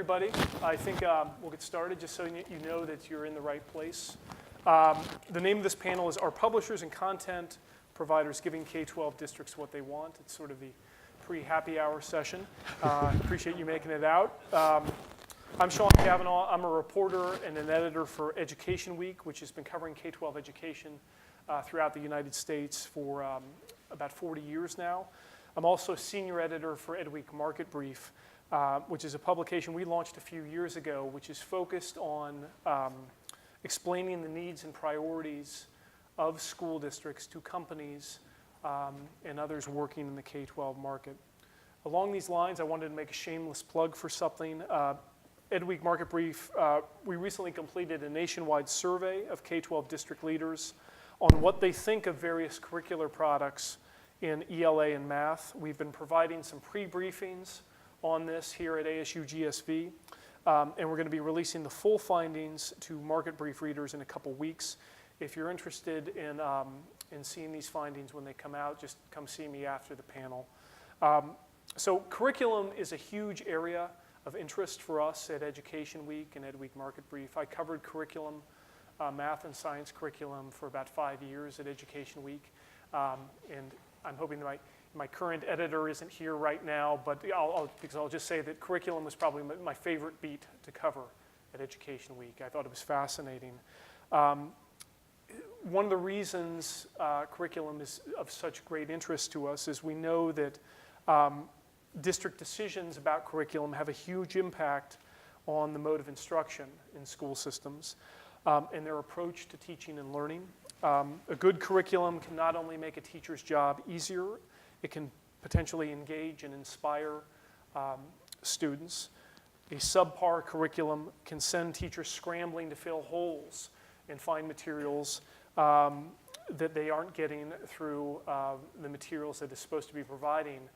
everybody. I think we'll get started just so you know that you're in the right place. The name of this panel is Are Publishers and Content Providers Giving K-12 Districts What They Want? It's sort of the pre-happy hour session. Appreciate you making it out. I'm Sean Cavanagh. I'm a reporter and an editor for Education Week, which has been covering K-12 education throughout the United States for about 40 years now. I'm also senior editor for EdWeek Market Brief, which is a publication we launched a few years ago, which is focused on explaining the needs and priorities of school districts to companies and others working in the K-12 market. Along these lines, I wanted to make a shameless plug for something. EdWeek Market Brief, we recently completed a nationwide survey of K-12 district leaders on what they think of various curricular products in ELA and math. We've been providing some pre-briefings on this here at ASU GSV, and we're going to be releasing the full findings to Market Brief readers in a couple weeks. If you're interested in seeing these findings when they come out, just come see me after the panel. So curriculum is a huge area of interest for us at Education Week and EdWeek Market Brief. I covered curriculum, math and science curriculum for about 5 years at Education Week, and I'm hoping that my current editor isn't here right now, but because I'll just say that curriculum was probably my favorite beat to cover at Education Week. I thought it was fascinating. One of the reasons curriculum is of such great interest to us is we know that district decisions about curriculum have a huge impact on the mode of instruction in school systems and their approach to teaching and learning. A good curriculum can not only make a teacher's job easier, it can potentially engage and inspire students. A subpar curriculum can send teachers scrambling to fill holes and find materials that they aren't getting through the materials that is supposed to be providing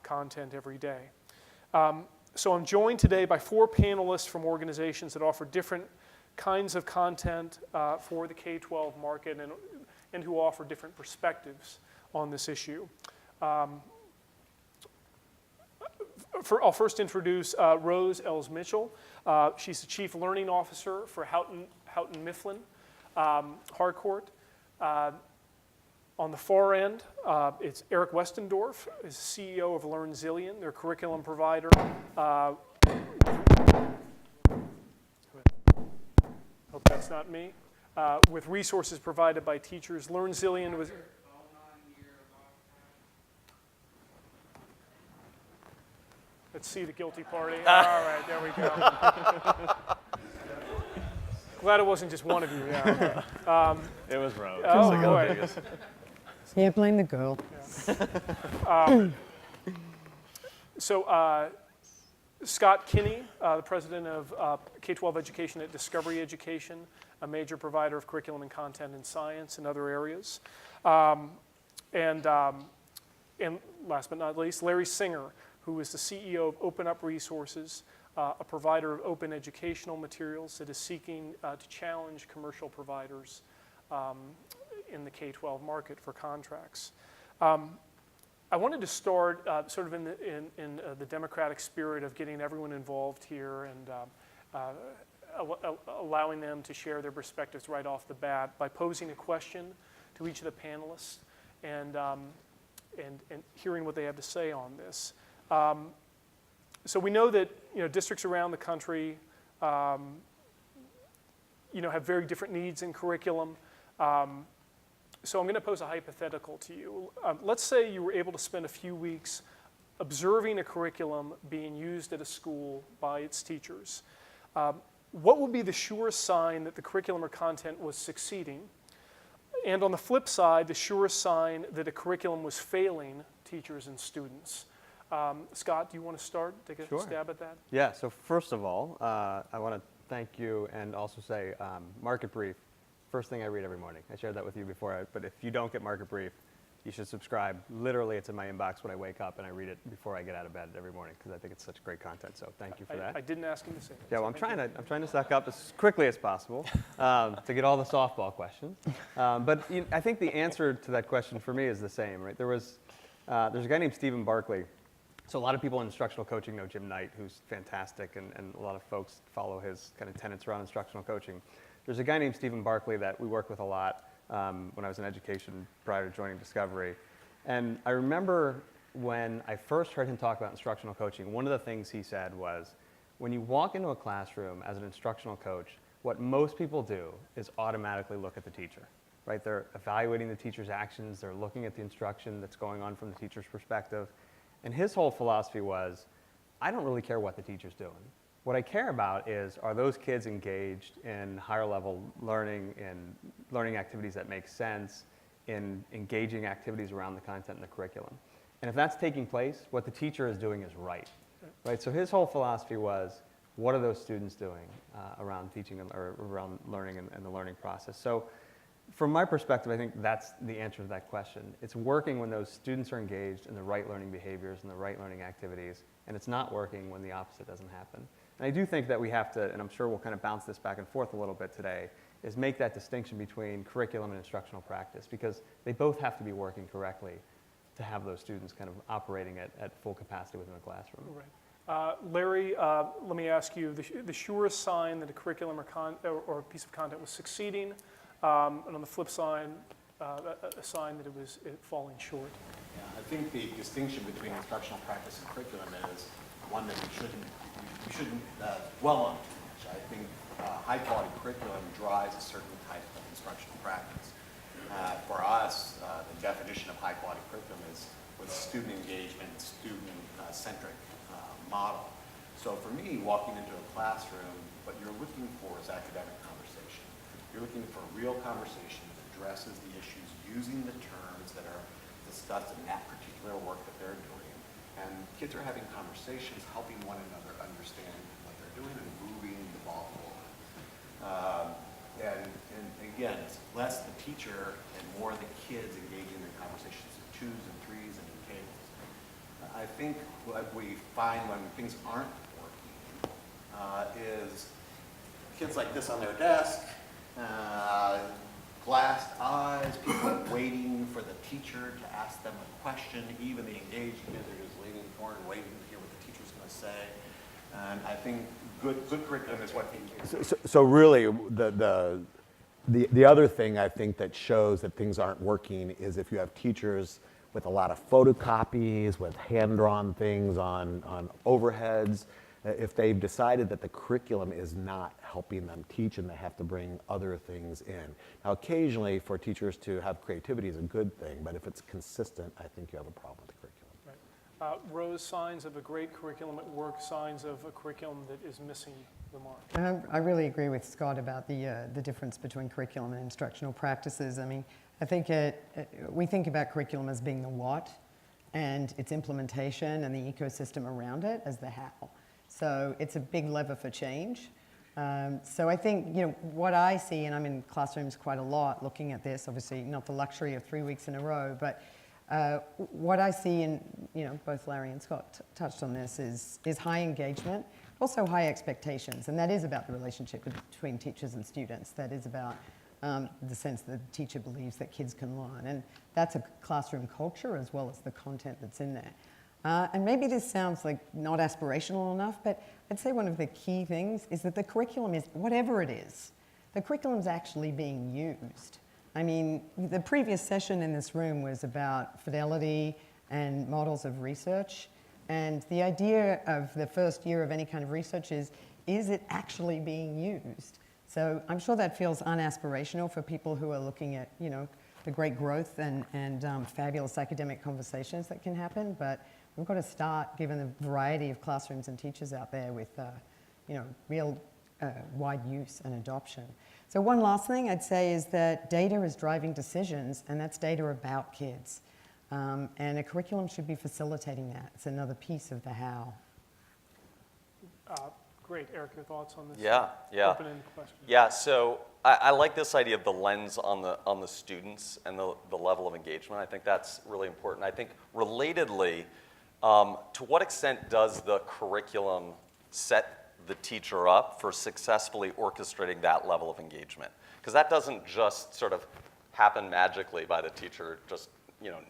content every day. So I'm joined today by 4 panelists from organizations that offer different kinds of content for the K-12 market and who offer different perspectives on this issue. I'll first introduce Rose Els-Mitchell. She's the Chief Learning Officer for Houghton Mifflin Harcourt. On the far end, it's Eric Westendorf, is CEO of LearnZillion, their curriculum provider. Hope that's not me. With resources provided by teachers. LearnZillion was... Let's see the guilty party. All right, there we go. Glad it wasn't just one of you. Yeah. It was Rose. Oh, boy. Can't blame the girl. Yeah. So Scott Kinney, the president of K-12 Education at Discovery Education, a major provider of curriculum and content in science and other areas. And last but not least, Larry Singer, who is the CEO of Open Up Resources, a provider of open educational materials that is seeking to challenge commercial providers in the K-12 market for contracts. I wanted to start sort of in the democratic spirit of getting everyone involved here and allowing them to share their perspectives right off the bat by posing a question to each of the panelists and hearing what they have to say on this. So we know that districts around the country have very different needs in curriculum. So I'm going to pose a hypothetical to you. Let's say you were able to spend a few weeks observing a curriculum being used at a school by its teachers. What would be the surest sign that the curriculum or content was succeeding? And on the flip side, the surest sign that a curriculum was failing teachers and students? Scott, do you want to start? Take a stab at that? Yeah, so first of all, I want to thank you and also say Market Brief, first thing I read every morning. I shared that with you before, but if you don't get Market Brief, you should subscribe. Literally, it's in my inbox when I wake up and I read it before I get out of bed every morning because I think it's such great content, so thank you for that. I didn't ask him to say that. Yeah, well, I'm trying to suck up as quickly as possible to get all the softball questions. But I think the answer to that question for me is the same, right? There's a guy named Stephen Barkley So a lot of people in instructional coaching know Jim Knight, who's fantastic, and a lot of folks follow his kind of tenets around instructional coaching. There's a guy named Stephen Barkley that we work with a lot when I was in education prior to joining Discovery. And I remember when I first heard him talk about instructional coaching, one of the things he said was, when you walk into a classroom as an instructional coach, what most people do is automatically look at the teacher, right? They're evaluating the teacher's actions, they're looking at the instruction that's going on from the teacher's perspective. And his whole philosophy was, I don't really care what the teacher's doing. What I care about is, are those kids engaged in higher level learning, in learning activities that make sense, in engaging activities around the content in the curriculum? And if that's taking place, what the teacher is doing is right. Right? So his whole philosophy was, what are those students doing around teaching or around learning and the learning process? So from my perspective, I think that's the answer to that question. It's working when those students are engaged in the right learning behaviors and the right learning activities, and it's not working when the opposite doesn't happen. And I do think that we have to, and I'm sure we'll kind of bounce this back and forth a little bit today, is make that distinction between curriculum and instructional practice, because they both have to be working correctly to have those students kind of operating at full capacity within the classroom. Right. Larry, let me ask you, the surest sign that a curriculum or a piece of content was succeeding, and on the flip side, a sign that it was falling short. Yeah, I think the distinction between instructional practice and curriculum is one that we shouldn't dwell on too much. I think high quality curriculum drives a certain type of instructional practice. For us, the definition of high quality curriculum is with student engagement, student-centric model. So for me, walking into a classroom, what you're looking for is academic conversation. You're looking for real conversation that addresses the issues using the terms that are discussed in that particular work that they're doing. And kids are having conversations, helping one another understand what they're doing and moving the ball forward. And again, it's less the teacher and more the kids engaging in conversations of twos and threes and in tables. I think what we find when things aren't working is kids like this on their desk, glassed eyes, people waiting for the teacher to ask them a question. Even the engaged kids are just waiting for and waiting to hear what the teacher's going to say. And I think good curriculum is what they So really, the other thing I think that shows that things aren't working is if you have teachers with a lot of photocopies, with hand-drawn things on overheads, if they've decided that the curriculum is not helping them teach and they have to bring other things in. Now, occasionally, for teachers to have creativity is a good thing, but if it's consistent, I think you have a problem with the curriculum. Right. Rose, signs of a great curriculum at work, signs of a curriculum that is missing the mark. I really agree with Scott about the difference between curriculum and instructional practices. I mean, I think we think about curriculum as being the what, and its implementation and the ecosystem around it as the how. So it's a big lever for change. So I think, what I see, and I'm in classrooms quite a lot looking at this, obviously not the luxury of 3 weeks in a row, but what I see, and both Larry and Scott touched on this, is high engagement, also high expectations, and that is about the relationship between teachers and students. That is about the sense that the teacher believes that kids can learn, and that's a classroom culture as well as the content that's in there. And maybe this sounds like not aspirational enough, but I'd say one of the key things is that the curriculum is, whatever it is, the curriculum's actually being used. I mean, the previous session in this room was about fidelity and models of research. And the idea of the first year of any kind of research is it actually being used? So I'm sure that feels unaspirational for people who are looking at, the great growth and fabulous academic conversations that can happen. But we've got to start, given the variety of classrooms and teachers out there, with, real wide use and adoption. So one last thing I'd say is that data is driving decisions, and that's data about kids. And a curriculum should be facilitating that. It's another piece of the how. Great. Eric, your thoughts on this? Yeah. Open-ended question. Yeah, so I like this idea of the lens on the students and the level of engagement. I think that's really important. I think relatedly, to what extent does the curriculum set the teacher up for successfully orchestrating that level of engagement? Because that doesn't just sort of happen magically by the teacher just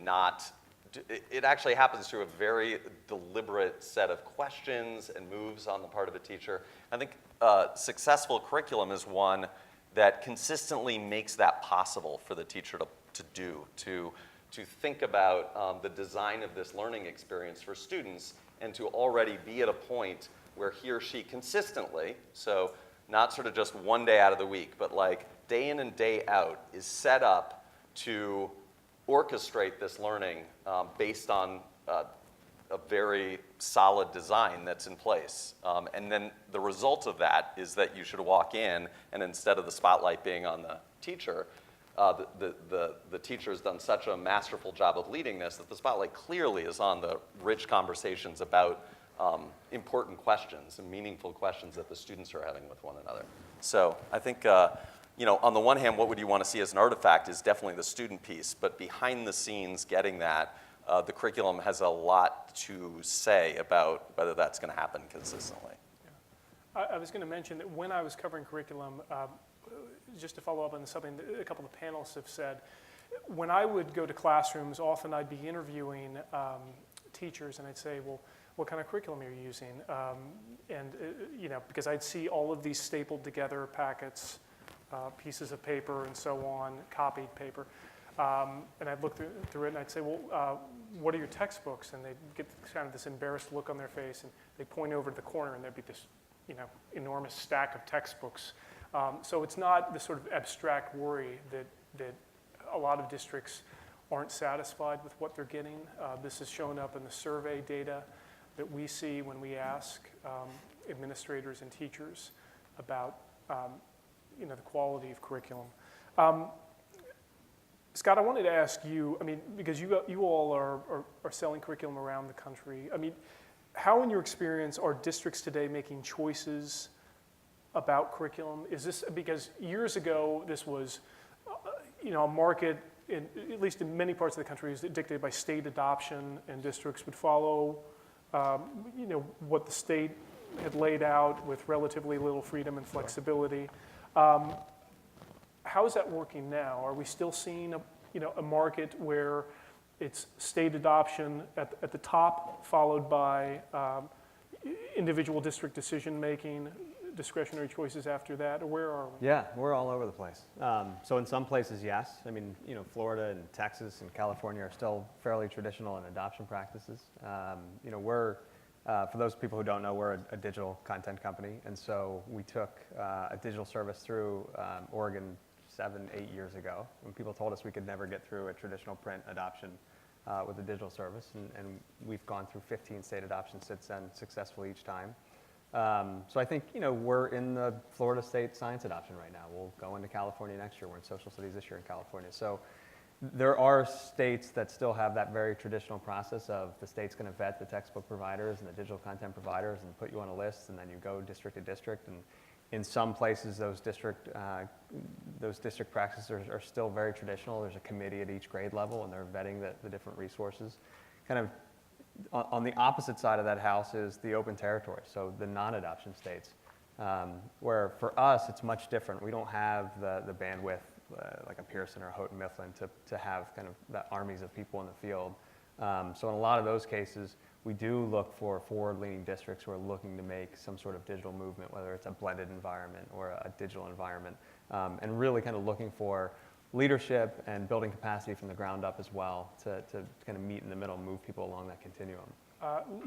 not it actually happens through a very deliberate set of questions and moves on the part of a teacher. I think successful curriculum is one that consistently makes that possible for the teacher to do, to think about the design of this learning experience for students and to already be at a point where he or she consistently, so not sort of just one day out of the week, but like day in and day out, is set up to orchestrate this learning based on a very solid design that's in place. And then the result of that is that you should walk in, and instead of the spotlight being on the teacher, the teacher has done such a masterful job of leading this that the spotlight clearly is on the rich conversations about important questions and meaningful questions that the students are having with one another. So I think, on the one hand, what would you want to see as an artifact is definitely the student piece, but behind the scenes getting that, the curriculum has a lot to say about whether that's going to happen consistently. Yeah. I was going to mention that when I was covering curriculum, just to follow up on something that a couple of panelists have said, when I would go to classrooms, often I'd be interviewing teachers, and I'd say, well, what kind of curriculum are you using? Because I'd see all of these stapled together packets, pieces of paper and so on, copied paper. And I'd look through it and I'd say, well, what are your textbooks? And they'd get kind of this embarrassed look on their face, and they'd point over to the corner and there'd be this enormous stack of textbooks. So it's not the sort of abstract worry that a lot of districts aren't satisfied with what they're getting. This has shown up in the survey data that we see when we ask administrators and teachers about the quality of curriculum. Scott, I wanted to ask you, because you all are selling curriculum around the country. How in your experience are districts today making choices about curriculum? Is this, because years ago this was a market, at least in many parts of the country, is dictated by state adoption, and districts would follow what the state had laid out with relatively little freedom and flexibility. How is that working now? Are we still seeing a market where it's state adoption at the top, followed by individual district decision-making, discretionary choices after that, or where are we? Yeah, we're all over the place. So in some places, yes. Florida and Texas and California are still fairly traditional in adoption practices. We're, for those people who don't know, we're a digital content company, and so we took a digital service through Oregon 7-8 years ago, when people told us we could never get through a traditional print adoption with a digital service, and we've gone through 15 state adoptions since then successfully each time. So I think, we're in the Florida state science adoption right now. We'll go into California next year. We're in social studies this year in California. So there are states that still have that very traditional process of the state's going to vet the textbook providers and the digital content providers and put you on a list, and then you go district to district. And in some places, those district practices are still very traditional. There's a committee at each grade level, and they're vetting the different resources. Kind of on the opposite side of that house is the open territory, so the non-adoption states, where for us it's much different. We don't have the bandwidth like a Pearson or a Houghton Mifflin to have kind of the armies of people in the field. So in a lot of those cases, we do look for forward-leaning districts who are looking to make some sort of digital movement, whether it's a blended environment or a digital environment, and really kind of looking for leadership and building capacity from the ground up as well to kind of meet in the middle and move people along that continuum.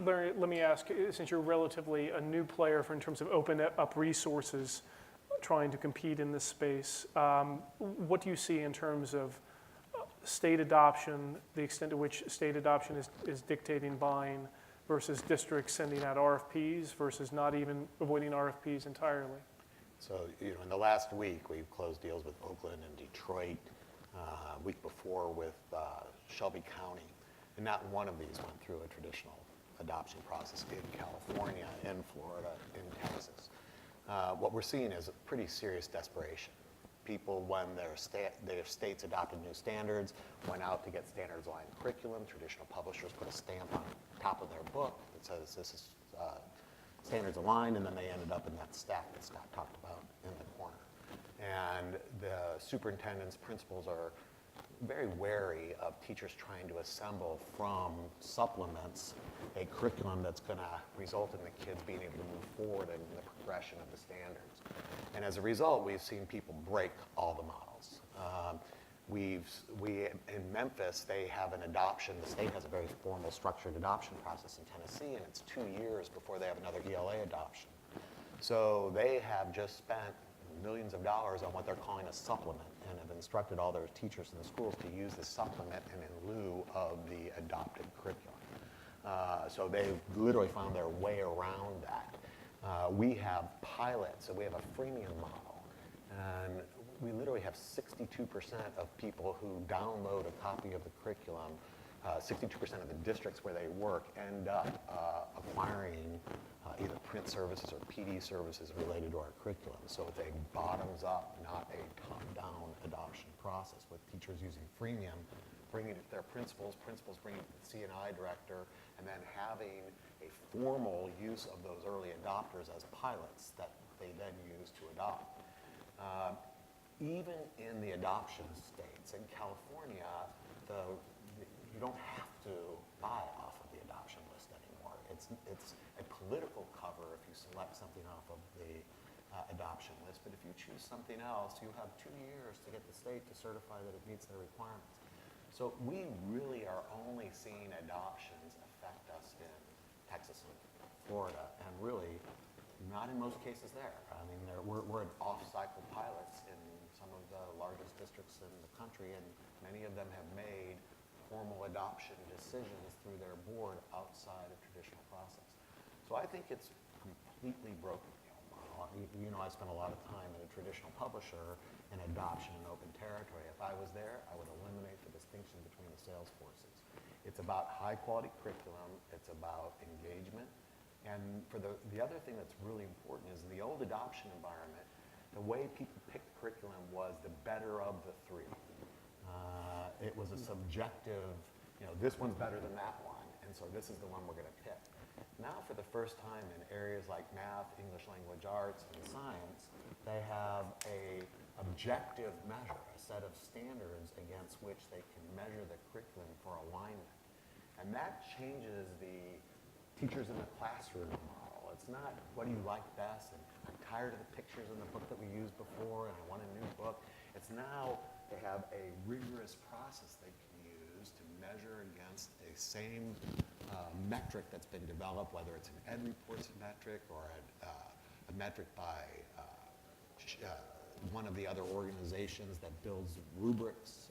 Larry, let me ask, since you're relatively a new player in terms of open up resources trying to compete in this space, what do you see in terms of state adoption, the extent to which state adoption is dictating buying versus districts sending out RFPs versus not even avoiding RFPs entirely? So, in the last week, we've closed deals with Oakland and Detroit, week before with Shelby County, and not one of these went through a traditional adoption process in California, in Florida, in Texas. What we're seeing is a pretty serious desperation. People, when their states adopted new standards, went out to get standards-aligned curriculum. Traditional publishers put a stamp on top of their book that says this is standards aligned, and then they ended up in that stack that Scott talked about in the corner. And the superintendents, principals are very wary of teachers trying to assemble from supplements a curriculum that's going to result in the kids being able to move forward in the progression of the standards. And as a result, we've seen people break all the models. In Memphis, they have an adoption. The state has a very formal structured adoption process in Tennessee, and it's 2 years before they have another ELA adoption. So they have just spent millions of dollars on what they're calling a supplement, and have instructed all their teachers in the schools to use the supplement and in lieu of the adopted curriculum. So they've literally found their way around that. We have pilots, so we have a freemium model, and we literally have 62% of people who download a copy of the curriculum, 62% of the districts where they work end up acquiring either print services or PD services related to our curriculum. So it's a bottoms-up, not a top-down adoption process, with teachers using freemium, bringing it to their principals bringing it to the C&I director, and then having a formal use of those early adopters as pilots that they then use to adopt. Even in the adoption states, in California, you don't have to buy off of the adoption list anymore. It's a political cover if you select something off of the adoption list, but if you choose something else, you have 2 years to get the state to certify that it meets their requirements. So we really are only seeing adoptions affect us in Texas and Florida, and really not in most cases there. I mean, we're off-cycle pilots in some of the largest districts in the country, and many of them have made formal adoption decisions through their board outside of traditional process. So I think it's completely broken. You know, I spent a lot of time at a traditional publisher in adoption and open territory. If I was there, I would eliminate the distinction between the sales forces. It's about high-quality curriculum. It's about engagement. And for the other thing that's really important is in the old adoption environment, the way people picked curriculum was the better of the three. It was a subjective, this one's better than that one, and so this is the one we're going to pick. Now, for the first time in areas like math, English language arts, and science, they have a objective measure, a set of standards against which they can measure the curriculum for alignment. And that changes the teachers in the classroom model. It's not, what do you like best? And I'm tired of the pictures in the book that we used before, and I want a new book. It's now they have a rigorous process they can use to measure against a same metric that's been developed, whether it's an EdReports metric or a metric by one of the other organizations that builds rubrics,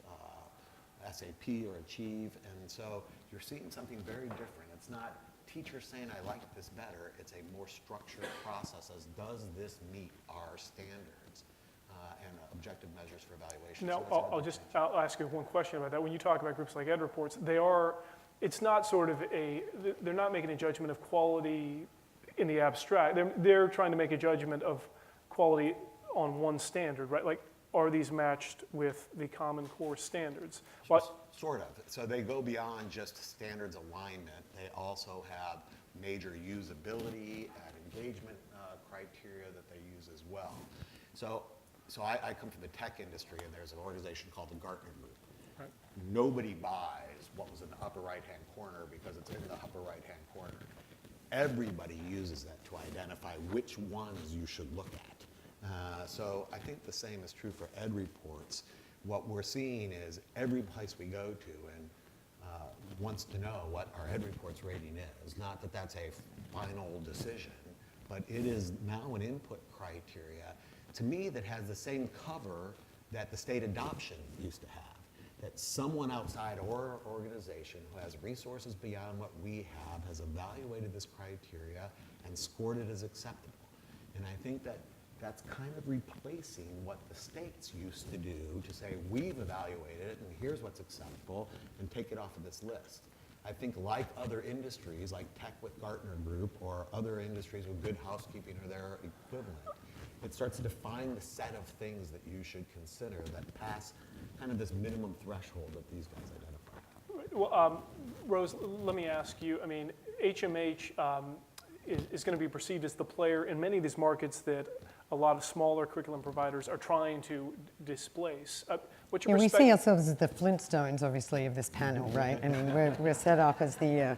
SAP or Achieve. And so you're seeing something very different. It's not teachers saying, I like this better. It's a more structured process as, does this meet our standards and objective measures for evaluation? Now, So I'll ask you one question about that. When you talk about groups like EdReports, it's not sort of they're not making a judgment of quality in the abstract. They're trying to make a judgment of quality on one standard, right? Like, are these matched with the Common Core standards? Sort of. So they go beyond just standards alignment. They also have major usability and engagement criteria that they use as well. So I come from the tech industry, and there's an organization called the Gartner Group. Right. Nobody buys what was in the upper right-hand corner because it's in the upper right-hand corner. Everybody uses that to identify which ones you should look at. So I think the same is true for EdReports. What we're seeing is every place we go to and wants to know what our EdReports rating is. Not that that's a final decision, but it is now an input criteria, to me, that has the same cover that the state adoption used to have. That someone outside our organization who has resources beyond what we have has evaluated this criteria and scored it as acceptable. And I think that that's kind of replacing what the states used to do to say, we've evaluated it, and here's what's acceptable, and take it off of this list. I think like other industries, like tech with Gartner Group, or other industries with Good Housekeeping or their equivalent, it starts to define the set of things that you should consider that pass kind of this minimum threshold that these guys identify. Well, Rose, let me ask you, I mean, HMH is going to be perceived as the player in many of these markets that a lot of smaller curriculum providers are trying to displace. What's your Yeah, we perspective? see ourselves as the Flintstones, obviously, of this panel, right? I mean, we're set up as the,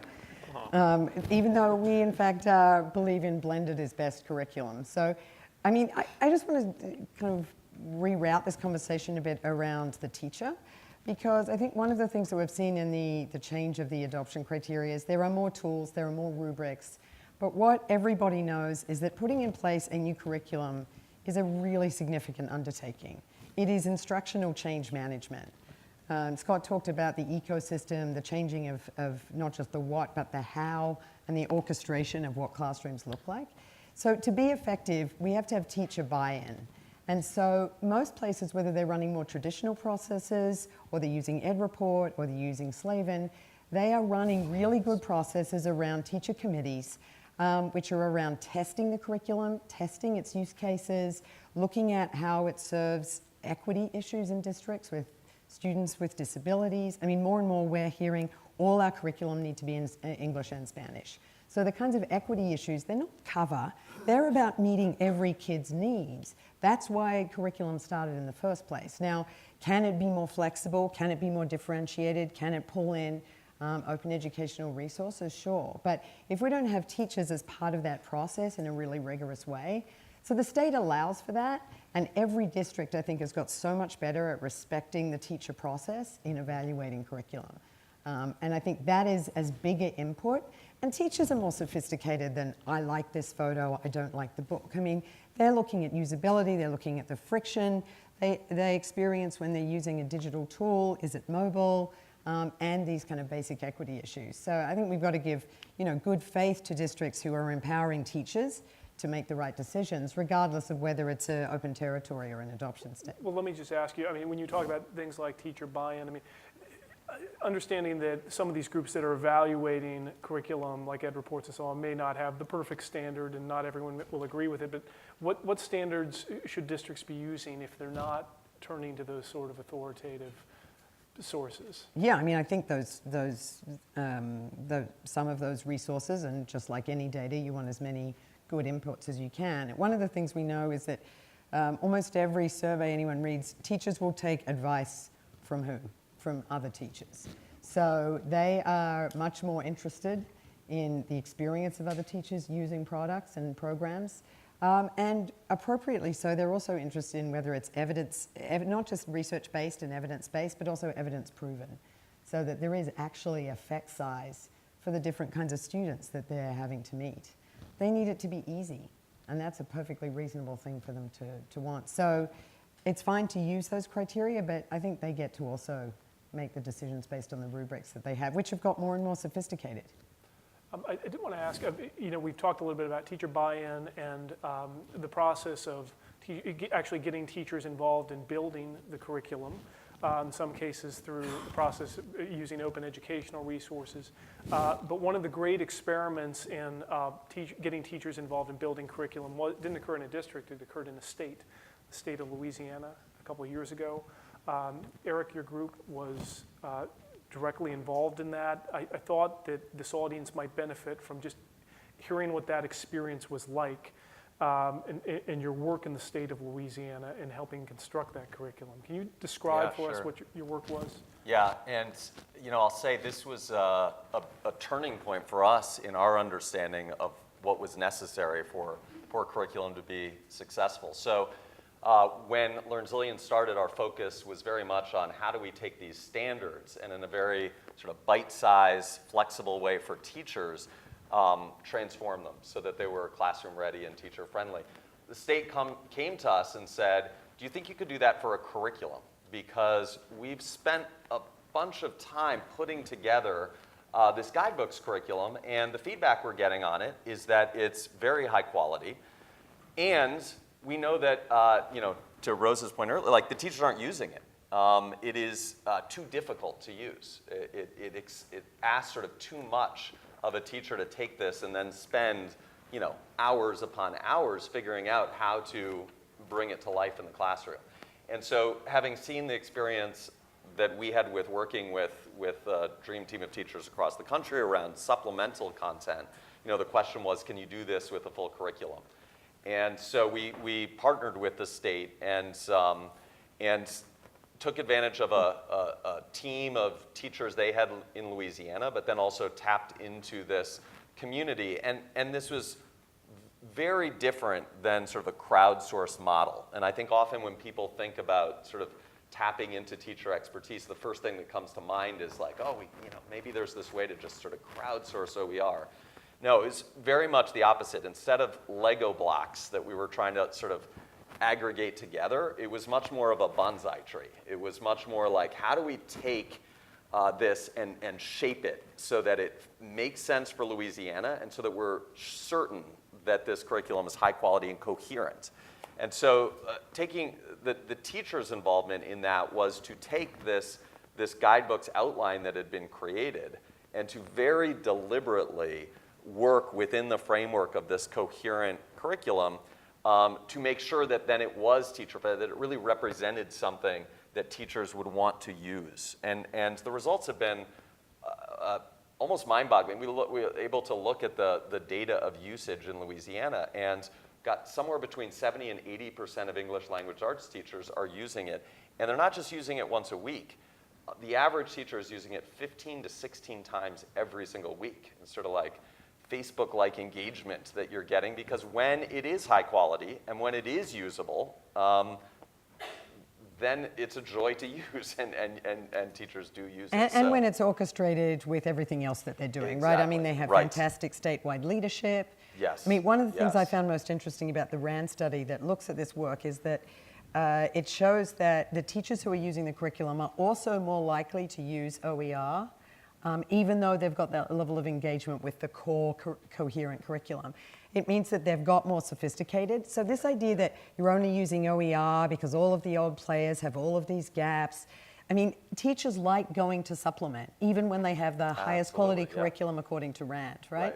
even though we, in fact, believe in blended is best curriculum. So, I mean, I just want to kind of reroute this conversation a bit around the teacher, because I think one of the things that we've seen in the change of the adoption criteria is there are more tools, there are more rubrics, but what everybody knows is that putting in place a new curriculum is a really significant undertaking. It is instructional change management. Scott talked about the ecosystem, the changing of not just the what, but the how, and the orchestration of what classrooms look like. So to be effective, we have to have teacher buy-in. And so most places, whether they're running more traditional processes, or they're using EdReport, or they're using Slaven, they are running really good processes around teacher committees, which are around testing the curriculum, testing its use cases, looking at how it serves equity issues in districts with students with disabilities. I mean, more and more we're hearing all our curriculum need to be in English and Spanish. So the kinds of equity issues, they're not cover, they're about meeting every kid's needs. That's why curriculum started in the first place. Now, can it be more flexible? Can it be more differentiated? Can it pull in open educational resources? Sure. But if we don't have teachers as part of that process in a really rigorous way, so the state allows for that, and every district, I think, has got so much better at respecting the teacher process in evaluating curriculum. And I think that is as big an input. And teachers are more sophisticated than, I like this photo, I don't like the book. I mean, they're looking at usability, they're looking at the friction they experience when they're using a digital tool, is it mobile, and these kind of basic equity issues. So I think we've got to give, good faith to districts who are empowering teachers to make the right decisions, regardless of whether it's an open territory or an adoption state. Well, let me just ask you, I mean, when you talk about things like teacher buy-in, I mean, understanding that some of these groups that are evaluating curriculum, like EdReports and so on, may not have the perfect standard and not everyone will agree with it, but what standards should districts be using if they're not turning to those sort of authoritative sources? Yeah, I mean, I think some of those resources, and just like any data, you want as many good inputs as you can. One of the things we know is that almost every survey anyone reads, teachers will take advice from whom? From other teachers. So they are much more interested in the experience of other teachers using products and programs. And appropriately so, they're also interested in whether it's not just research-based and evidence-based, but also evidence-proven, so that there is actually effect size for the different kinds of students that they're having to meet. They need it to be easy, and that's a perfectly reasonable thing for them to want. So it's fine to use those criteria, but I think they get to also make the decisions based on the rubrics that they have, which have got more and more sophisticated. I did want to ask, we've talked a little bit about teacher buy-in and the process of actually getting teachers involved in building the curriculum, in some cases through the process of using open educational resources. But one of the great experiments in getting teachers involved in building curriculum didn't occur in a district, it occurred in the state of Louisiana a couple of years ago. Eric, your group was directly involved in that. I thought that this audience might benefit from just hearing what that experience was like and your work in the state of Louisiana in helping construct that curriculum. Can you describe for us what your work was? Yeah, and I'll say this was a turning point for us in our understanding of what was necessary for curriculum to be successful. So when LearnZillion started, our focus was very much on how do we take these standards and in a very sort of bite-sized, flexible way for teachers, transform them so that they were classroom ready and teacher friendly. The state came to us and said, do you think you could do that for a curriculum? Because we've spent a bunch of time putting together this guidebooks curriculum, and the feedback we're getting on it is that it's very high quality, and we know that, to Rose's point earlier, like the teachers aren't using it. It is too difficult to use. It asks sort of too much of a teacher to take this and then spend, hours upon hours figuring out how to bring it to life in the classroom. And so, having seen the experience that we had with working with a dream team of teachers across the country around supplemental content, the question was, can you do this with a full curriculum? And so we partnered with the state and took advantage of a team of teachers they had in Louisiana, but then also tapped into this community. And this was very different than sort of a crowdsourced model. And I think often when people think about sort of tapping into teacher expertise, the first thing that comes to mind is like, oh, maybe there's this way to just sort of crowdsource OER. No, it's very much the opposite. Instead of Lego blocks that we were trying to sort of aggregate together, it was much more of a bonsai tree. It was much more like, how do we take this and shape it so that it makes sense for Louisiana and so that we're certain that this curriculum is high quality and coherent. And so taking the teacher's involvement in that was to take this guidebook's outline that had been created and to very deliberately work within the framework of this coherent curriculum to make sure that then it was teacher-fed, that it really represented something that teachers would want to use. And the results have been almost mind-boggling. We were able to look at the data of usage in Louisiana and got somewhere between 70 and 80% of English language arts teachers are using it. And they're not just using it once a week. The average teacher is using it 15 to 16 times every single week. It's sort of like Facebook-like engagement that you're getting, because when it is high quality and when it is usable, then it's a joy to use, and teachers do use it. And when it's orchestrated with everything else that they're doing, right? I mean, they have fantastic statewide leadership. Yes. I mean, one of the things I found most interesting about the RAND study that looks at this work is that it shows that the teachers who are using the curriculum are also more likely to use OER, even though they've got that level of engagement with the core coherent curriculum. It means that they've got more sophisticated. So this idea that you're only using OER because all of the old players have all of these gaps. I mean, teachers like going to supplement, even when they have the highest quality curriculum according to RAND, right?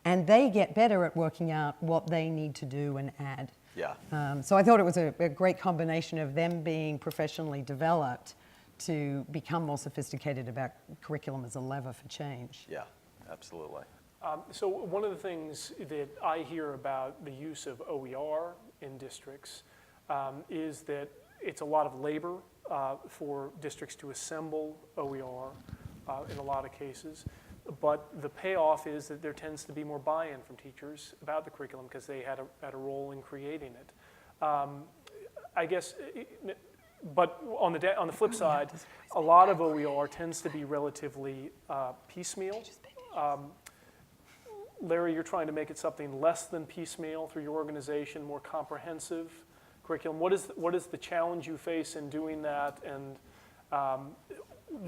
And they get better at working out what they need to do and add. Yeah. So I thought it was a great combination of them being professionally developed to become more sophisticated about curriculum as a lever for change. Yeah, absolutely. So one of the things that I hear about the use of OER in districts is that it's a lot of labor for districts to assemble OER in a lot of cases. But the payoff is that there tends to be more buy-in from teachers about the curriculum because they had a role in creating it. I guess, but on the flip side, a lot of OER tends to be relatively piecemeal. Larry, you're trying to make it something less than piecemeal through your organization, more comprehensive curriculum. What is the challenge you face in doing that, and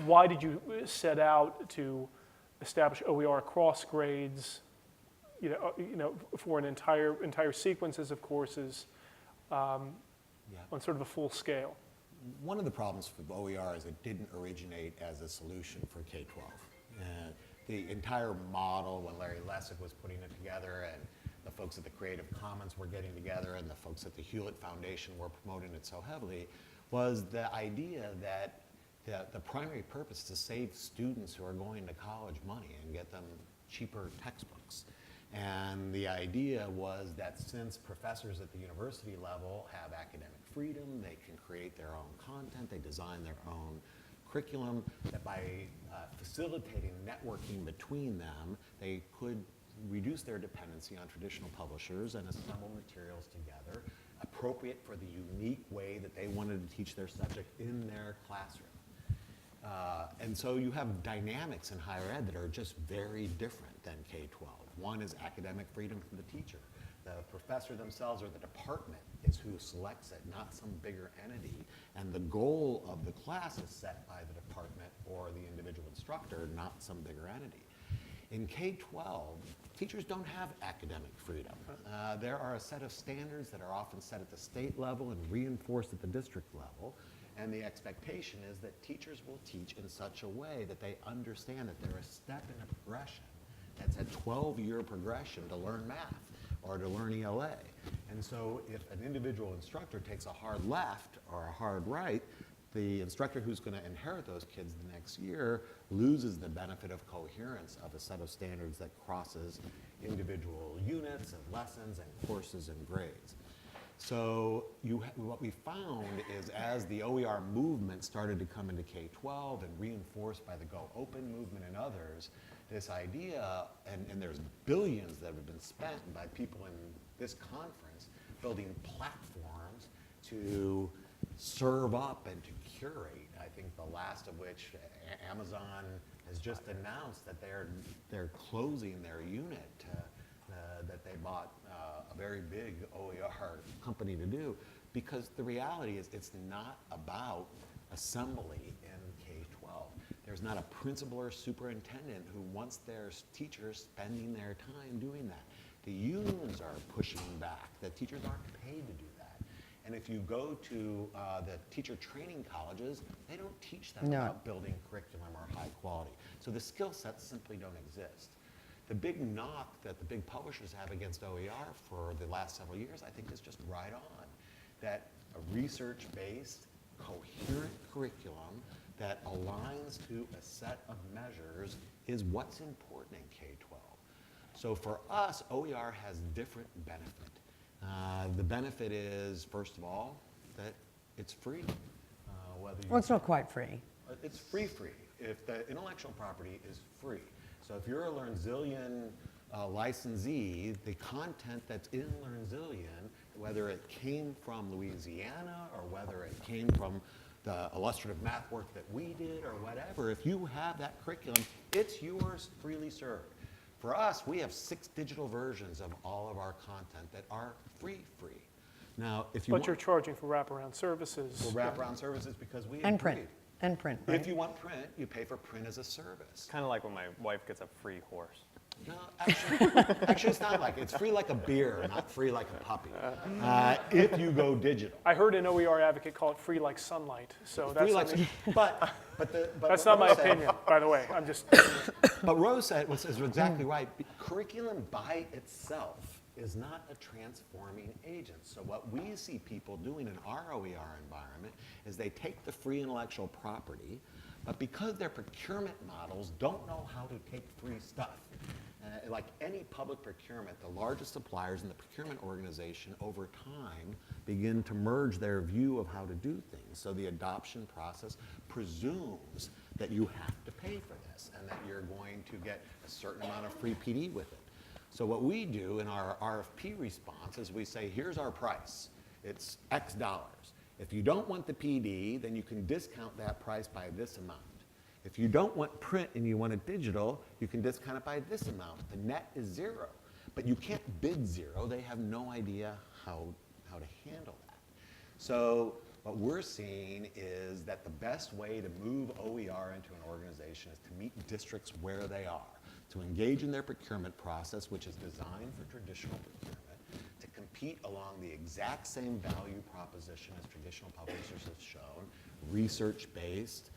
why did you set out to establish OER across grades, for an entire sequences of courses on sort of a full scale? One of the problems with OER is it didn't originate as a solution for K-12. The entire model, when Larry Lessig was putting it together, and the folks at the Creative Commons were getting together, and the folks at the Hewlett Foundation were promoting it so heavily, was the idea that the primary purpose is to save students who are going to college money and get them cheaper textbooks. And the idea was that since professors at the university level have academic freedom, they can create their own content, they design their own curriculum, that by facilitating networking between them, they could reduce their dependency on traditional publishers and assemble materials together appropriate for the unique way that they wanted to teach their subject in their classroom. And so you have dynamics in higher ed that are just very different than K-12. One is academic freedom for the teacher. The professor themselves or the department is who selects it, not some bigger entity. And the goal of the class is set by the department or the individual instructor, not some bigger entity. In K-12, teachers don't have academic freedom. There are a set of standards that are often set at the state level and reinforced at the district level. And the expectation is that teachers will teach in such a way that they understand that they're a step in a progression. That's a 12-year progression to learn math or to learn ELA. And so if an individual instructor takes a hard left or a hard right, the instructor who's going to inherit those kids the next year loses the benefit of coherence of a set of standards that crosses individual units and lessons and courses and grades. So what we found is as the OER movement started to come into K-12 and reinforced by the Go Open movement and others, this idea, and there's billions that have been spent by people in this conference building platforms to serve up and to curate. I think the last of which, Amazon has just announced that they're closing their unit that they bought a very big OER company to do, because the reality is it's not about assembly in K-12. There's not a principal or superintendent who wants their teachers spending their time doing that. The unions are pushing back that teachers aren't paid to do that. And if you go to the teacher training colleges, they don't teach them about building curriculum or high quality. So the skill sets simply don't exist. The big knock that the big publishers have against OER for the last several years, I think, is just right on. That a research-based, coherent curriculum that aligns to a set of measures is what's important in K-12. So for us, OER has different benefit. The benefit is, first of all, that it's free. Well, it's not quite free. It's free. If the intellectual property is free. So if you're a LearnZillion licensee, the content that's in LearnZillion, whether it came from Louisiana or whether it came from the illustrative math work that we did or whatever, if you have that curriculum, it's yours freely served. For us, we have 6 digital versions of all of our content that are free. Now, if you But you're charging for wraparound services. for wraparound services because we And print. agreed. And print, right? If you want print, you pay for print as a service. Kind of like when my wife gets a free horse. No, actually it's not like, it's free like a beer, not free like a puppy. If you go digital. I heard an OER advocate call it free like sunlight, so that's Free like, something- but that's what not my Rose said- opinion, by the way. I'm just, But Rose said, is exactly right. Curriculum by itself is not a transforming agent. So what we see people doing in our OER environment is they take the free intellectual property, but because their procurement models don't know how to take free stuff, like any public procurement, the largest suppliers in the procurement organization over time begin to merge their view of how to do things. So the adoption process presumes that you have to pay for this and that you're going to get a certain amount of free PD with it. So what we do in our RFP response is we say, here's our price. It's X dollars. If you don't want the PD, then you can discount that price by this amount. If you don't want print and you want it digital, you can discount it by this amount. The net is 0. But you can't bid 0. They have no idea how to handle that. So what we're seeing is that the best way to move OER into an organization is to meet districts where they are, to engage in their procurement process, which is designed for traditional procurement, to compete along the exact same value proposition as traditional publishers have shown, research-based,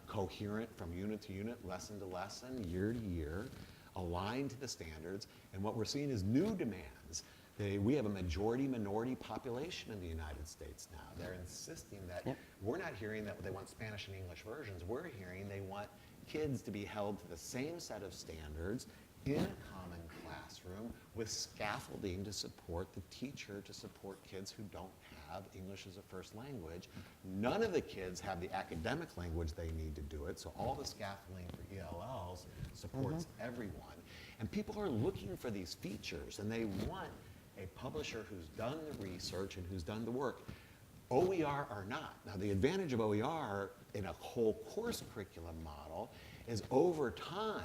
coherent from unit to unit, lesson to lesson, year to year, aligned to the standards. And what we're seeing is new demands. We have a majority-minority population in the United States now. They're insisting that we're not hearing that they want Spanish and English versions. We're hearing they want kids to be held to the same set of standards in a common classroom with scaffolding to support the teacher, to support kids who don't have English as a first language. None of the kids have the academic language they need to do it, so all the scaffolding for ELLs supports everyone. And people are looking for these features, and they want a publisher who's done the research and who's done the work. OER or not. Now, the advantage of OER in a whole course curriculum model is over time,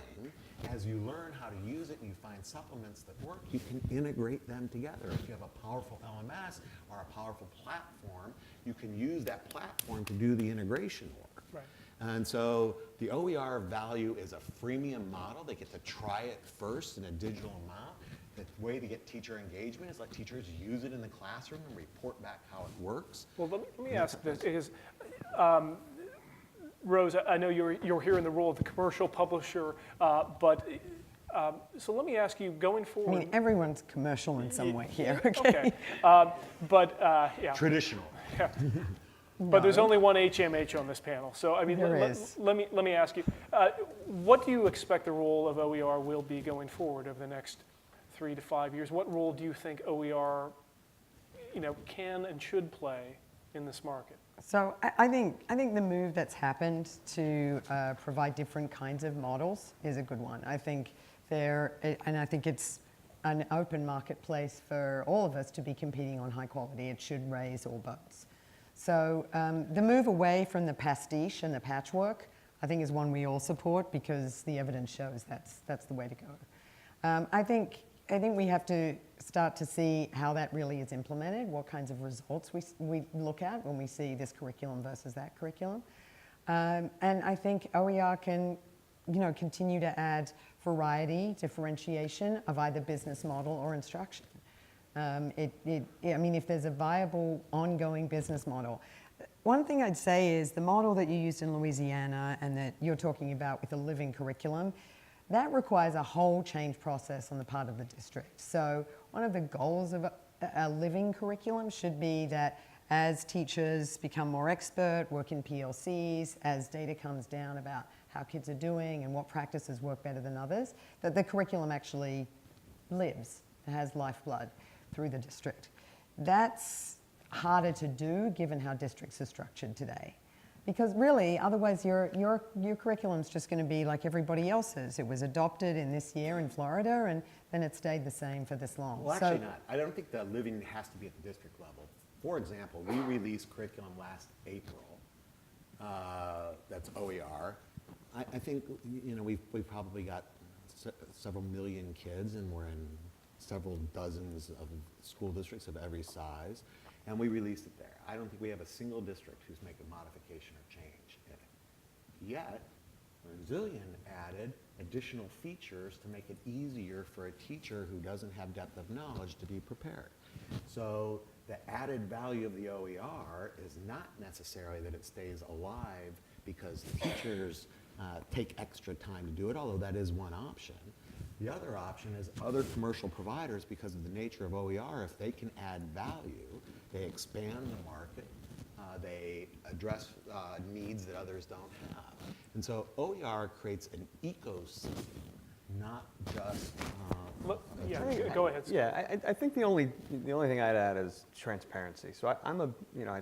as you learn how to use it and you find supplements that work, you can integrate them together. If you have a powerful LMS or a powerful platform, you can use that platform to do the integration work. right. And so the OER value is a freemium model. They get to try it first in a digital amount. The way to get teacher engagement is let teachers use it in the classroom and report back how it works. Well, let me ask this, because Rose, I know you're here in the role of the commercial publisher, but so let me ask you, going I forward. mean, everyone's commercial in some way here, Okay, yeah. Traditional. Yeah. But there's No. only one HMH on this panel. So, I mean, There is. let me ask you, what do you expect the role of OER will be going forward over the next 3 to 5 years? What role do you think OER, can and should play in this market? So I think the move that's happened to provide different kinds of models is a good one. I think it's an open marketplace for all of us to be competing on high quality. It should raise all boats. So the move away from the pastiche and the patchwork, I think, is one we all support because the evidence shows that's the way to go. I think we have to start to see how that really is implemented, what kinds of results we look at when we see this curriculum versus that curriculum. And I think OER can, continue to add variety, differentiation of either business model or instruction. If there's a viable ongoing business model. One thing I'd say is the model that you used in Louisiana and that you're talking about with a living curriculum, that requires a whole change process on the part of the district. So one of the goals of a living curriculum should be that as teachers become more expert, work in PLCs, as data comes down about how kids are doing and what practices work better than others, that the curriculum actually lives, it has lifeblood through the district. That's harder to do given how districts are structured today. Because really, otherwise your curriculum's just going to be like everybody else's. It was adopted in this year in Florida, and then it stayed the same for this long. Well, actually not. I don't think the living has to be at the district level. For example, we released curriculum last April. That's OER. I think we've probably got several million kids, and we're in several dozens of school districts of every size, and we released it there. I don't think we have a single district who's making modification or change in it. Yet, Resilient added additional features to make it easier for a teacher who doesn't have depth of knowledge to be prepared. So the added value of the OER is not necessarily that it stays alive because teachers take extra time to do it, although that is one option. The other option is other commercial providers, because of the nature of OER, if they can add value, they expand the market, they address needs that others don't have. And so OER creates an ecosystem, not just Go ahead. Yeah, I think the only thing I'd add is transparency. So I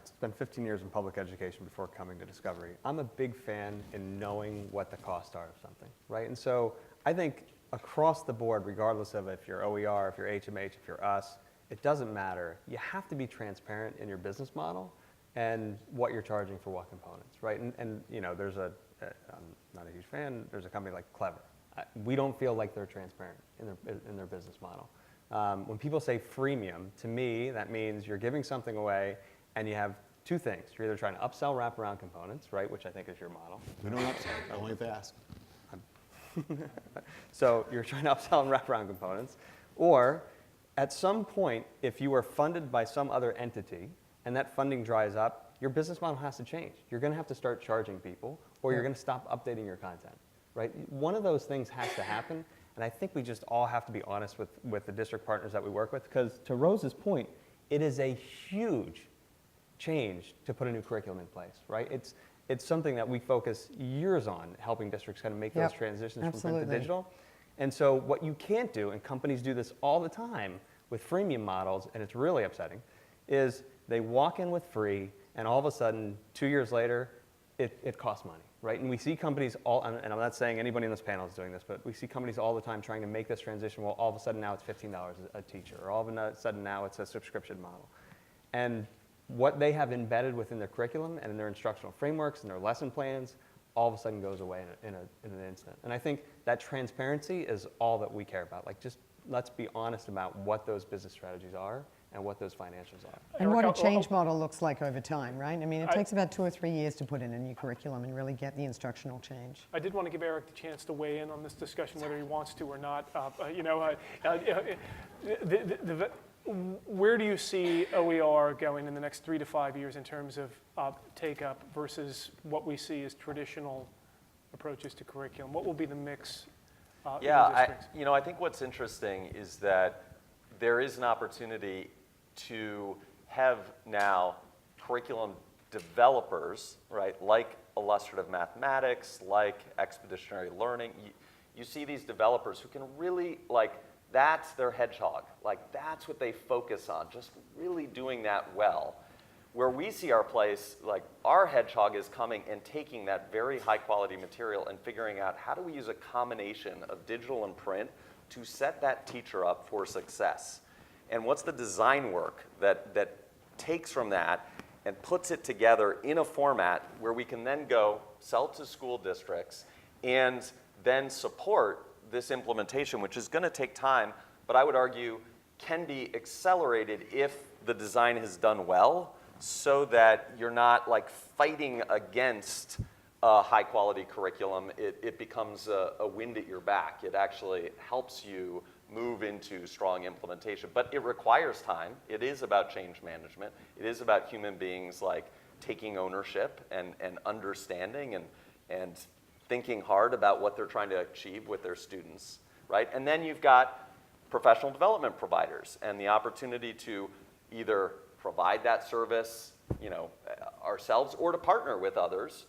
spent 15 years in public education before coming to Discovery. I'm a big fan in knowing what the costs are of something, right? And so I think across the board, regardless of if you're OER, if you're HMH, if you're us, it doesn't matter. You have to be transparent in your business model and what you're charging for what components, right? And there's I'm not a huge fan, there's a company like Clever. We don't feel like they're transparent in their business model. When people say freemium, to me, that means you're giving something away and you have two things. You're either trying to upsell wraparound components, right, which I think is your model. we don't upsell, only if they ask. So you're trying to upsell and wraparound components. Or at some point, if you are funded by some other entity and that funding dries up, your business model has to change. You're going to have to start charging people, or you're going to stop updating your content. Right? One of those things has to happen, and I think we just all have to be honest with the district partners that we work with, because to Rose's point, it is a huge change to put a new curriculum in place, right? It's something that we focus years on, helping districts kind of make those transitions from print to digital. And so what you can't do, and companies do this all the time with freemium models, and it's really upsetting, is they walk in with free, and all of a sudden, 2 years later, it costs money. Right? And we see companies and I'm not saying anybody in this panel is doing this, but we see companies all the time trying to make this transition. Well, all of a sudden now it's $15 a teacher, or all of a sudden now it's a subscription model. And what they have embedded within their curriculum and in their instructional frameworks and their lesson plans all of a sudden goes away in an instant. And I think that transparency is all that we care about. Like, just let's be honest about what those business strategies are and what those financials are. And what a change model looks like over time, right? I mean, it takes about 2 or 3 years to put in a new curriculum and really get the instructional change. I did want to give Eric the chance to weigh in on this discussion, whether he wants to or not. Where do you see OER going in the next 3 to 5 years in terms of take-up versus what we see as traditional approaches to curriculum? What will be the mix in the districts? I think what's interesting is that there is an opportunity to have now curriculum developers, right, like illustrative mathematics, like expeditionary learning, you see these developers who can really, like, that's their hedgehog. Like, that's what they focus on, just really doing that well. Where we see our place, like, our hedgehog is coming and taking that very high quality material and figuring out how do we use a combination of digital and print to set that teacher up for success. And what's the design work that takes from that and puts it together in a format where we can then go sell to school districts and then support this implementation, which is going to take time, but I would argue can be accelerated if the design is done well, so that you're not like fighting against a high quality curriculum. It becomes a wind at your back. It actually helps you move into strong implementation, but it requires time. It is about change management. It is about human beings like taking ownership and understanding and thinking hard about what they're trying to achieve with their students, right? And then you've got professional development providers and the opportunity to either provide that service, ourselves, or to partner with others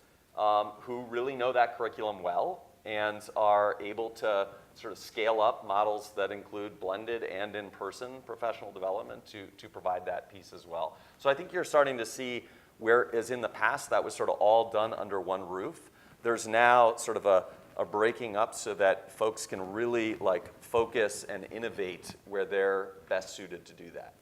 who really know that curriculum well and are able to sort of scale up models that include blended and in-person professional development to provide that piece as well. So I think you're starting to see where, as in the past, that was sort of all done under one roof. There's now sort of a breaking up so that folks can really like focus and innovate where they're best suited to do that.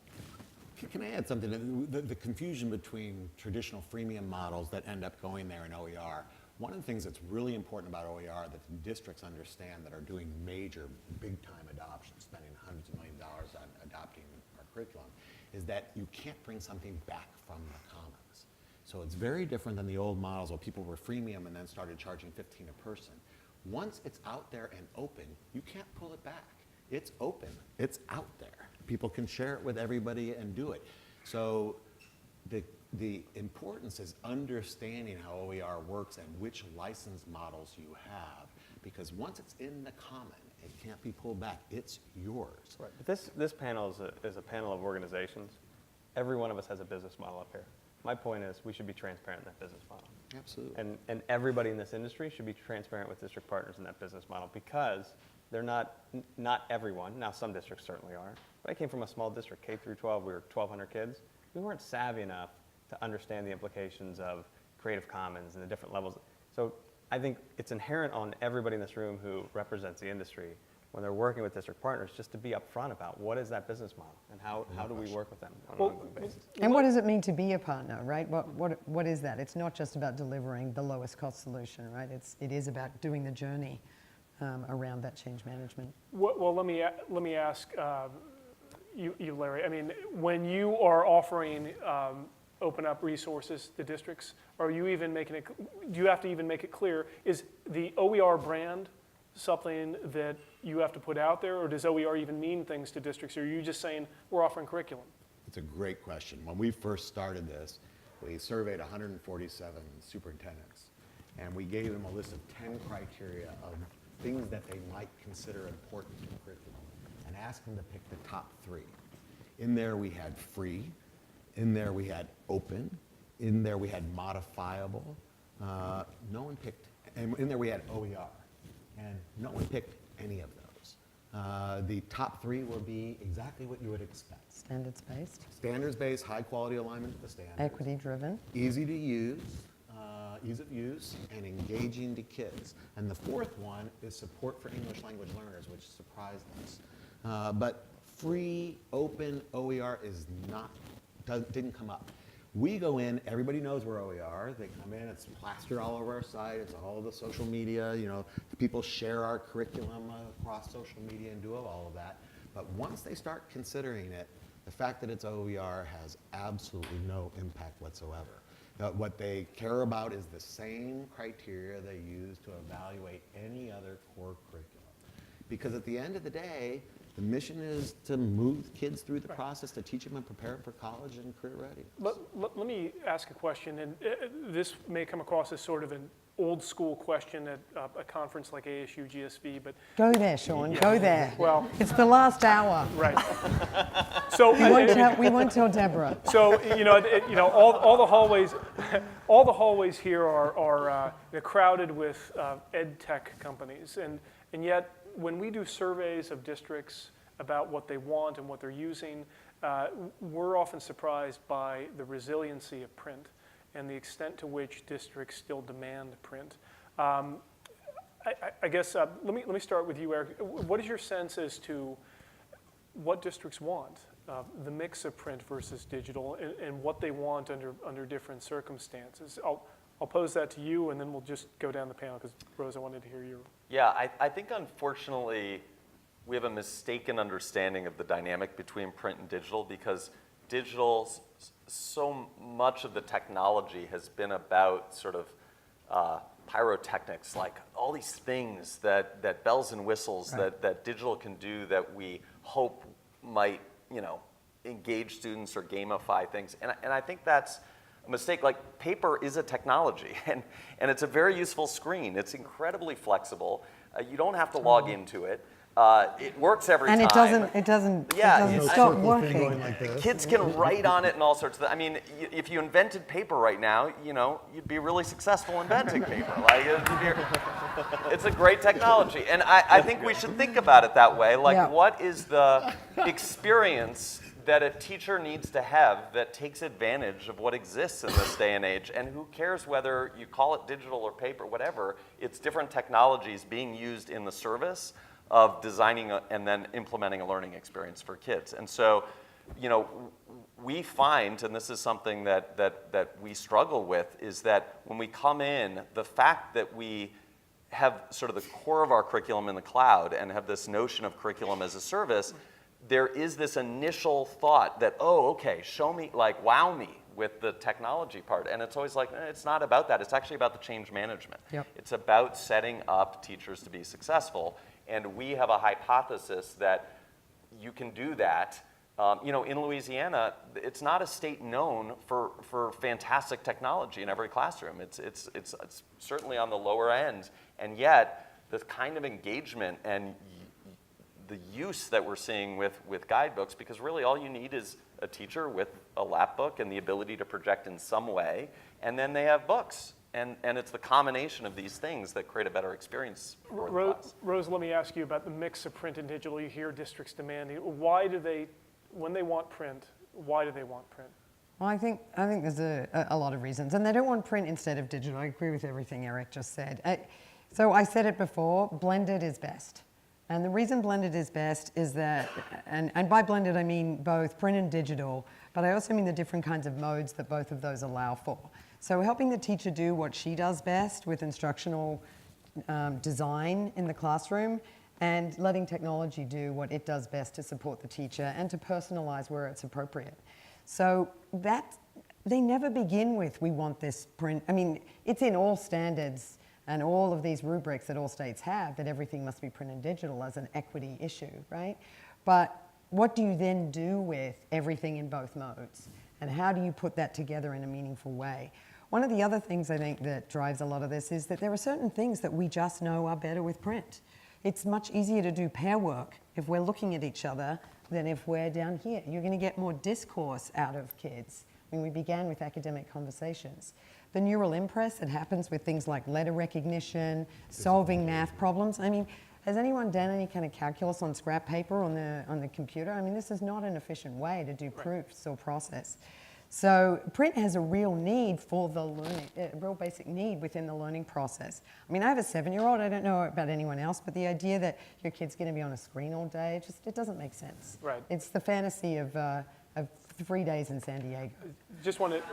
Can I add something? The confusion between traditional freemium models that end up going there in OER. One of the things that's really important about OER that the districts understand that are doing major, big-time adoption, spending hundreds of millions of dollars on adopting our curriculum, is that you can't bring something back from the commons. So it's very different than the old models where people were freemium and then started charging $15 a person. Once it's out there and open, you can't pull it back. It's open. It's out there. People can share it with everybody and do it. So the importance is understanding how OER works and which license models you have, because once it's in the common, it can't be pulled back. It's yours. Right. But this panel is a panel of organizations. Every one of us has a business model up here. My point is we should be transparent in that business model. Absolutely. And everybody in this industry should be transparent with district partners in that business model, because they're not everyone. Now some districts certainly are. But I came from a small district, K-12, we were 1,200 kids. We weren't savvy enough to understand the implications of Creative Commons and the different levels. So I think it's inherent on everybody in this room who represents the industry when they're working with district partners just to be upfront about what is that business model and how do we work with them on an ongoing basis. And what does it mean to be a partner, right? What is that? It's not just about delivering the lowest cost solution, right? It is about doing the journey around that change management. Well, let me ask you, Larry. I mean, when you are offering open up resources to districts, are you even making it? Do you have to even make it clear? Is the OER brand something that you have to put out there, or does OER even mean things to districts? Or are you just saying we're offering curriculum? It's a great question. When we first started this, we surveyed 147 superintendents, and we gave them a list of 10 criteria of things that they might consider important in curriculum, and asked them to pick the top 3. In there we had free, in there we had open, in there we had modifiable. No one picked, and in there we had OER, and no one picked any of those. The top 3 will be exactly what you would expect. Standards-based. Standards-based, high-quality alignment to the standards. Equity-driven. Easy to use, ease of use, and engaging to kids. And the 4th one is support for English language learners, which surprised us. But free, open OER didn't come up. We go in, everybody knows we're OER. They come in, it's plastered all over our site, it's all the social media, people share our curriculum across social media and do all of that. But once they start considering it, the fact that it's OER has absolutely no impact whatsoever. What they care about is the same criteria they use to evaluate any other core curriculum. Because at the end of the day, the mission is to move kids through the process, to teach them and prepare them for college and career ready. Let me ask a question, and this may come across as sort of an old school question at a conference like ASU, GSV, but Go there, Sean, go there. well, It's the last hour. right. So We won't tell Deborah. So all the hallways, all the hallways here are crowded with ed tech companies, and yet when we do surveys of districts about what they want and what they're using, we're often surprised by the resiliency of print and the extent to which districts still demand print. I guess let me start with you, Eric. What is your sense as to what districts want? The mix of print versus digital, and what they want under different circumstances. I'll pose that to you, and then we'll just go down the panel, because Rose, I wanted to hear you. Yeah, I think unfortunately we have a mistaken understanding of the dynamic between print and digital, because digital, so much of the technology has been about sort of pyrotechnics, like all these things that bells and whistles that digital can do that we hope might, engage students or gamify things. And I think that's a mistake. Like, paper is a technology, and it's a very useful screen. It's incredibly flexible. You don't have to log into it. It works every time. And it doesn't stop working. Kids can write on it and all sorts of things. I mean, if you invented paper right now, you'd be really successful inventing paper. Like, it's a great technology. And I think we should think about it that way. Like, what is the experience that a teacher needs to have that takes advantage of what exists in this day and age? And who cares whether you call it digital or paper, whatever. It's different technologies being used in the service of designing and then implementing a learning experience for kids. And so, we find, and this is something that we struggle with, is that when we come in, the fact that we have sort of the core of our curriculum in the cloud and have this notion of curriculum as a service, there is this initial thought that, oh, okay, show me, like, wow me with the technology part. And it's always like, it's not about that. It's actually about the change management. Yep. It's about setting up teachers to be successful. And we have a hypothesis that you can do that. In Louisiana, it's not a state known for fantastic technology in every classroom. It's certainly on the lower end. And yet, the kind of engagement and the use that we're seeing with guidebooks, because really all you need is a teacher with a lap book and the ability to project in some way, and then they have books. And it's the combination of these things that create a better experience for the class. Rose, let me ask you about the mix of print and digital. You hear districts demanding. Why do they, when they want print, why do they want print? Well, I think there's a lot of reasons. And they don't want print instead of digital. I agree with everything Eric just said. So I said it before, blended is best. And the reason blended is best is that, and by blended I mean both print and digital, but I also mean the different kinds of modes that both of those allow for. So helping the teacher do what she does best with instructional design in the classroom, and letting technology do what it does best to support the teacher and to personalize where it's appropriate. So that, they never begin with, we want this print. I mean, it's in all standards and all of these rubrics that all states have, that everything must be print and digital as an equity issue, right? But what do you then do with everything in both modes? And how do you put that together in a meaningful way? One of the other things I think that drives a lot of this is that there are certain things that we just know are better with print. It's much easier to do pair work if we're looking at each other than if we're down here. You're going to get more discourse out of kids. I mean, we began with academic conversations. The neural impress that happens with things like letter recognition, solving math problems. I mean, has anyone done any kind of calculus on scrap paper on the computer? I mean, this is not an efficient way to do proofs or process. So print has a real need for the learning, a real basic need within the learning process. I mean, I have a 7-year-old, I don't know about anyone else, but the idea that your kid's gonna be on a screen all day, it doesn't make sense. Right. It's the fantasy of 3 days in San Diego. Just want to,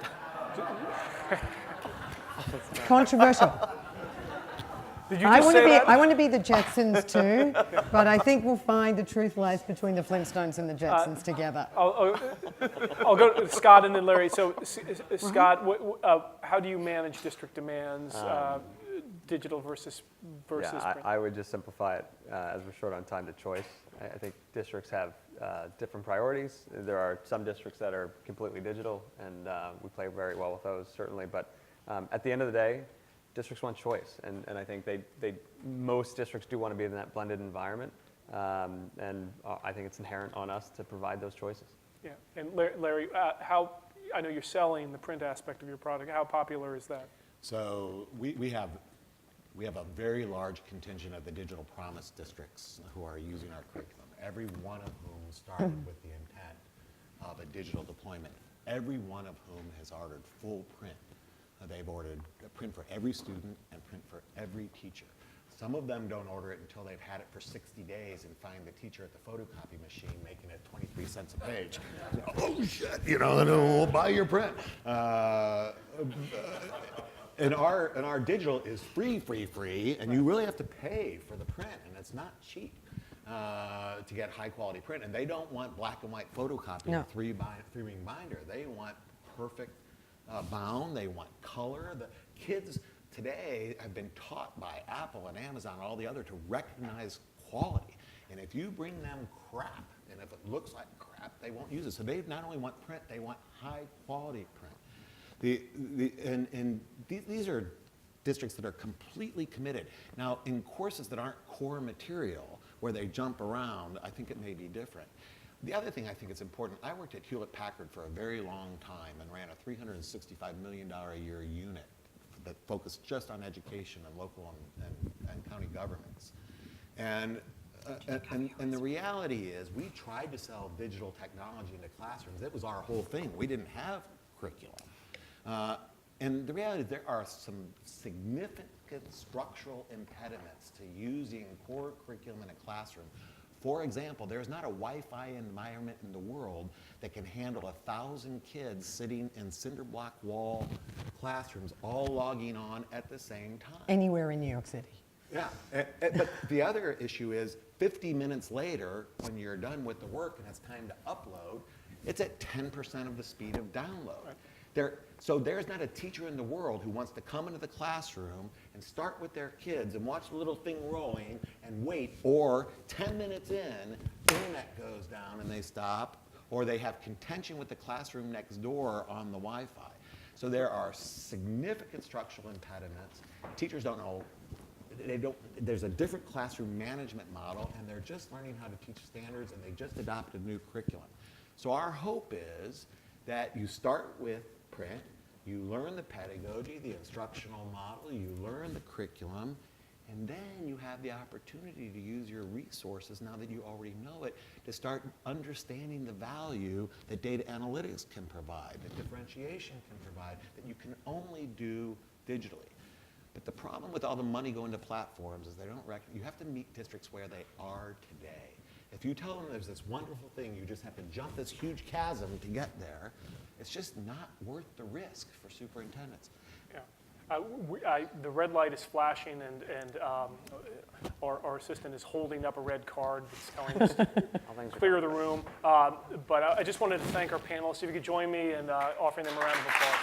Controversial. did you just say that? I want to be the Jetsons too, but I think we'll find the truth lies between the Flintstones and the Jetsons together. I'll go to Scott and then Larry. So, Scott, how do you manage district demands, digital versus print? I would just simplify it as we're short on time to choice. I think districts have different priorities. There are some districts that are completely digital, and we play very well with those, certainly. But at the end of the day, districts want choice, and I think most districts do want to be in that blended environment, and I think it's inherent on us to provide those choices. Yeah, and Larry, I know you're selling the print aspect of your product. How popular is that? So we have a very large contingent of the digital promise districts who are using our curriculum, every one of whom started with the intent of a digital deployment, every one of whom has ordered full print. They've ordered a print for every student and print for every teacher. Some of them don't order it until they've had it for 60 days and find the teacher at the photocopy machine making it 23 cents a page. Oh shit, we'll buy your print. And our digital is free, and you really have to pay for the print, and it's not cheap to get high quality print. And they don't want black and white photocopy, No. three-ring binder. They want perfect bound. They want color. The kids today have been taught by Apple and Amazon and all the other to recognize quality. And if you bring them crap, and if it looks like crap, they won't use it. So they not only want print, they want high quality print. These are districts that are completely committed. Now, in courses that aren't core material, where they jump around, I think it may be different. The other thing I think is important, I worked at Hewlett-Packard for a very long time and ran a $365 million a year unit that focused just on education and local and county governments. And the reality is we tried to sell digital technology into classrooms. It was our whole thing. We didn't have curriculum. And the reality is there are some significant structural impediments to using core curriculum in a classroom. For example, there's not a Wi-Fi environment in the world that can handle 1,000 kids sitting in cinder block wall classrooms all logging on at the same time. Anywhere in New York City. Yeah, but the other issue is 50 minutes later, when you're done with the work and it's time to upload, it's at 10% of the speed of download. So there's not a teacher in the world who wants to come into the classroom and start with their kids and watch the little thing rolling and wait, or 10 minutes in, internet goes down and they stop, or they have contention with the classroom next door on the Wi-Fi. So there are significant structural impediments. Teachers don't know. There's a different classroom management model, and they're just learning how to teach standards, and they just adopted a new curriculum. So our hope is that you start with print, you learn the pedagogy, the instructional model, you learn the curriculum, and then you have the opportunity to use your resources, now that you already know it, to start understanding the value that data analytics can provide, that differentiation can provide, that you can only do digitally. But the problem with all the money going to platforms is they don't you have to meet districts where they are today. If you tell them there's this wonderful thing, you just have to jump this huge chasm to get there, it's just not worth the risk for superintendents. Yeah. The red light is flashing, and our assistant is holding up a red card that's telling us to clear the room. But I just wanted to thank our panelists. If you could join me in offering them a round of applause.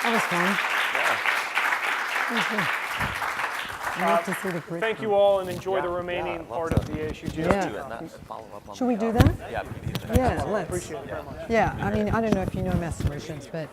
That was fun. Yeah. Thank you. I love to see the curriculum. Thank you all, and enjoy the Yeah, remaining I'd love part to of the ASU GSV Yeah. Do conference. that, follow up on Should we the, do that? Yeah, if you need to. Yeah, let's. Appreciate it very much. Yeah, I mean, I don't know if you know mathematicians, but